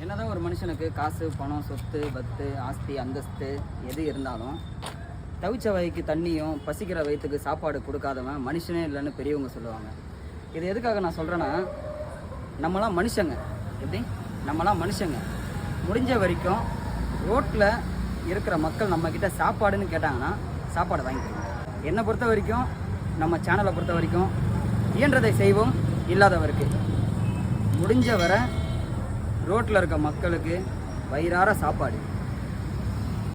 என்னதான் ஒரு மனுஷனுக்கு காசு பணம் சொத்து பத்து ஆஸ்தி அந்தஸ்து எது இருந்தாலும் தவிச்ச வயிக்கு தண்ணியும் பசிக்கிற வயிற்றுக்கு சாப்பாடு கொடுக்காதவன் மனுஷனே இல்லைன்னு பெரியவங்க சொல்லுவாங்க. இது எதுக்காக நான் சொல்கிறேன்னா, நம்மளாம் மனுஷங்க. எப்படி நம்மளாம் மனுஷங்க முடிஞ்ச வரைக்கும் ரோட்டில் இருக்கிற மக்கள் நம்மக்கிட்ட சாப்பாடுன்னு கேட்டாங்கன்னா சாப்பாடு வாங்கிக்கணும். என்னை பொறுத்த வரைக்கும் நம்ம சேனலை பொறுத்த வரைக்கும் இயன்றதை செய்வோம். இல்லாதவருக்கு முடிஞ்ச வரை ரோட்டில் இருக்க மக்களுக்கு வயிறார சாப்பாடு